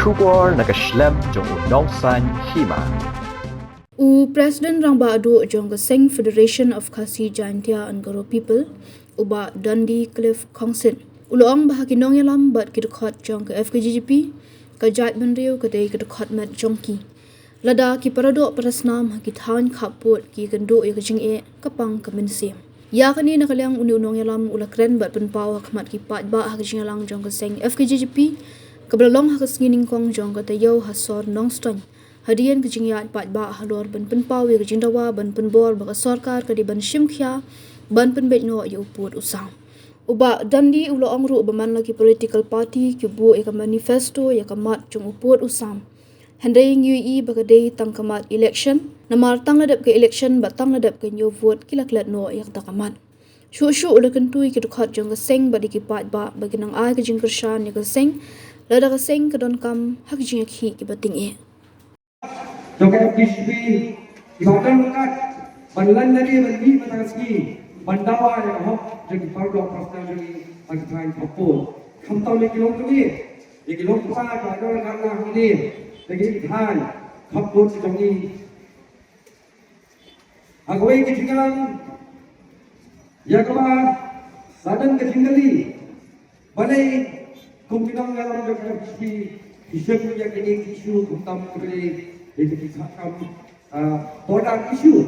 Shubor nakaslem jong unongsan hima. President Rangba Adu jong Seng Federation of Khasi Jaintia and Garo People uba Dundee Cliff Kongsin. Uloong bahaginong yalam bat kidukot jong ke FKGGP ka jait menriu ka day kidukot met jongki. Lada ki parado parasnam hakithan khaput ki gendo ikajing kapang kaminsim. Ya kani nakaliang uni-unong yalam ulakren bat penpaw hakmat ki patba hakajing yalang jong ke Seng FKGGP kabelalong hakasngining kong jong ka tayo hasor nongstony. Hadian kejingyat patba halor ban penpaw ya kejindawa ban penbor baka sarkar kadi ban shimkhya ban penbetno ya uput usam. Uba Dundee uloong ru baman lagi political party kubu eka manifesto ya kamat jong uput usam. Handai UAE baka day tang kamat election namar tang ladap ke election bat tang ladap ke new vote kilaklat no yak takamat. Shu ula kentui kedukhat jong ka Seng badi ki patba bagi nang ai kejing kershan ya ka Seng lada ka Seng kedon kam hak jing ki bating Jom FDCP ibadan kat banlan dari bandi matangski bandawa yang hok jadi pardo pasal jadi bagi kain kapur kamtau lagi long ni long pasal ada karena ini lagi kain kapur sedang agoi ketinggalan ya kaba sadan ketinggali balai kumpinang dalam jogja isu yang ini isu kamtau kembali itu kisahkan border issue.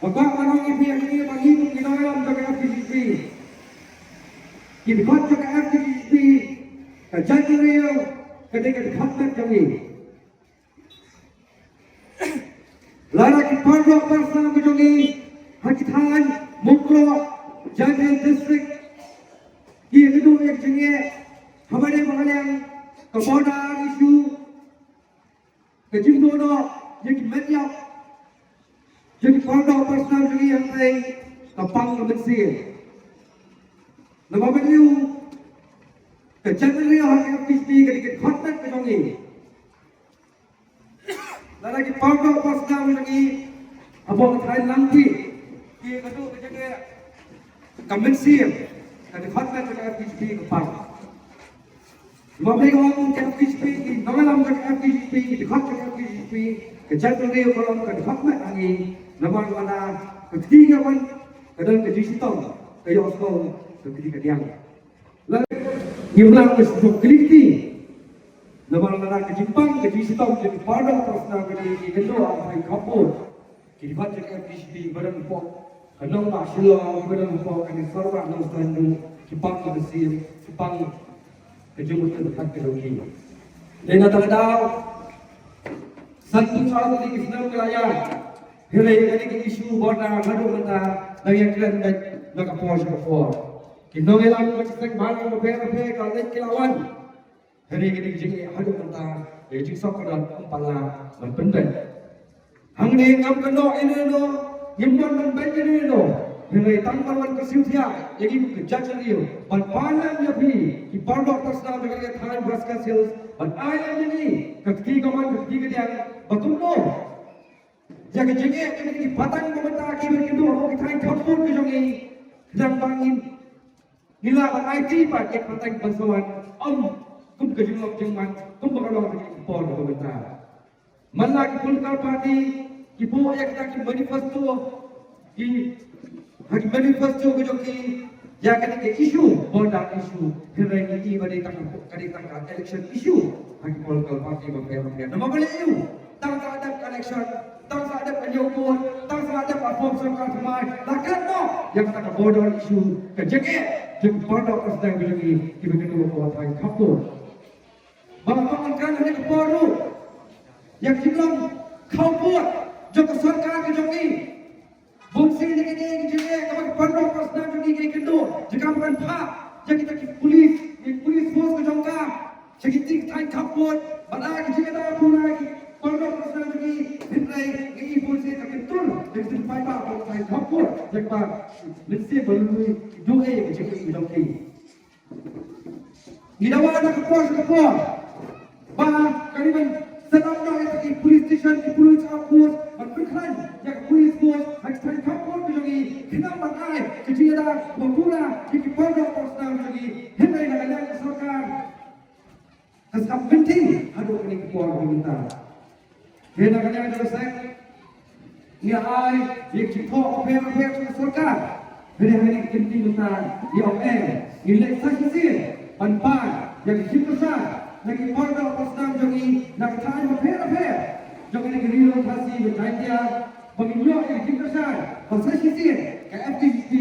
Maka orang ini yang ini bagi kita dalam jaga FDCP. Kita buat jaga FDCP. Kajian real ketika dihambat kami. Lara kita perlu bersama kami. Hakitan Mukro Jadian District. Ini itu yang jenis. Hamarai mengalang ke border issue. Kejim dono jadi media jadi kordo personal jadi yang lain kapang kebencian nama beliau kejangan yang FPC ketika kontak kejongi lagi kordo personal lagi apa kain nanti dia kedua kejaga kebencian ketika kontak ketika FPC kapang Mabay orang FPCP, nama ke FPCP, dekat ke FPCP, kejadian dia kalau ke dekat lagi, nama mana ketiga pun kadang ke digital, ke Yosco, ketiga dia. Lalu jumlah untuk keliti, nama mana ke Jepang, ke digital, jadi pada personal ke kedua apa kapur, dekat ke FPCP badan pok, kadang masih badan pok, kadang serba nonton Jepang bersih, Jepang kejumlah dekat ke dunia. Dan datang satu soal di Islam kelaya. Helai ini isu border ngadu mata dari klan dan nakapor nakapor. Kita ngelang macam mana beberapa kali kelawan. Helai ini jadi ngadu mata dari jisok dan empala berpendan. Hang ni ngam keno ini no, nyimpan dan banyak ini no. Helai tangkawan kesucian, jadi kejajan dia. Berpalang lebih, ibadah personal dengan kain beraskan sales. Berayam ini, ketiga dia betul no. Jaga jengek ini batang pemerintah kita itu, orang kita kampung ke jongi, yang bangin. Nila IT pakai batang bantuan, kum kejumlah jengman, kum berkalor dengan impor pemerintah. Malah political party, ibu yang kita manifesto, hak manifesto ke joki ya kan ke isu border isu herai ini bagi tangkap election isu hak political party berpihak nama boleh itu tang ada election tang ada penyokong tang ada platform serkar semai lakan no yang kata border isu kejenge jeng border presiden lagi kita kena buat hal kapur bangsa kan ada keporu yang hilang kau buat joko serkar kejongi Bungsi dengan ini jenis kalau pandang personal jadi kedua jika bukan pak jadi kita polis bos kejongka jadi ting kaput malah jika ada pula pandang personal jadi hentai ini polisi tapi betul dari tempat apa kaput jika mesti berlui dua jadi kejongki tidak ada kaput bah kalian senang nak polis station polis kaput berkeran yang polis bos Hai kapur lagi, kenapa naik? Kecil ada, berpula, di pondok personal lagi. Hendak nak ada serkar. Kasih penting aduk ini keluar pemerintah. Kena kena ada saya. Ni ai yang kita apa surkar. Hari penting besar. Yang nilai saksi panpan yang kita lagi pada pasang jangi nak cari apa. Jangan ini gila kasih berjaya. Penginjau yang kita pasal saksi ke FTP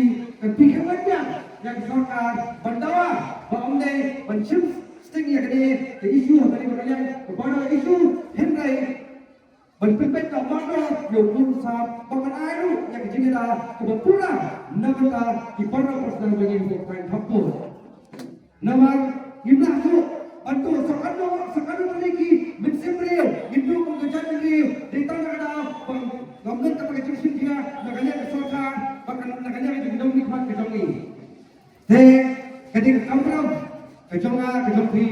ke PKM yang surkar bandawa baumde pencim sting yang ini ke isu hari kalian kepada isu Henry berpikir kepada yang berusaha bangun air yang kejadian kebetulan negara di pada persen bagi bukan kapur. Nama imlah tu bantu sekadar memiliki mensembril itu mengejar diri di tengah ada gambar kepada cincin dia negara kesulitan bahkan negara yang tidak nikmat kejongi. Ketika kampung kejongi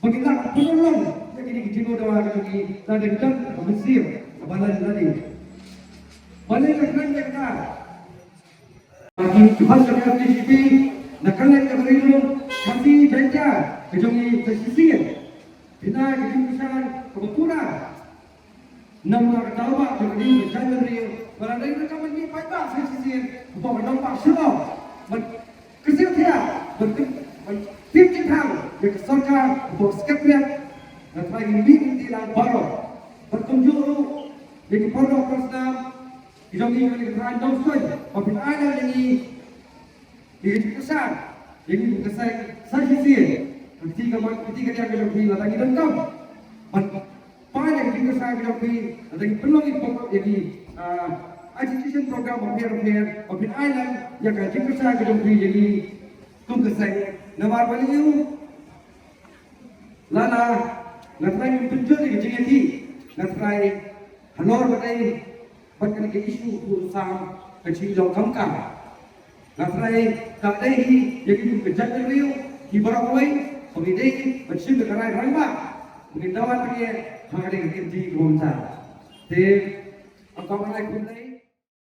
mengilang penolong yang ini kita doa kejongi dan kita Mesir kebalan tadi. Balik ke kerana bagi Tuhan dengan TGP nak kena keberilum kasih janji kejongi tersisir. Kita kejurusan kebetulan nama ketawa jadi berjalan real. Kalau dari rekaman ini pada tersisir bawa nampak semua. Kecil dia berpikir hal yang kesorkan untuk sekalian dan lagi di dalam baru bertunjuk yang perlu persam hidungi oleh kerajaan Dongsun apabila ada yang dikesan yang dikesan sahaja ketika dia kejoki lagi dendam pada dikesan kejoki lagi peluang pokok jadi education program of the island yang dikesan kejoki jadi tugasan nama beliau lana natrai tunjuk di JNT natrai hanor bagai bahkan ke isu urusan kecil jauh kamkam natrai tak ada yang kejalan real di barawai pemidai bersih kerai rangba mungkin dawan dia hari ini di rumah. Jadi, apa yang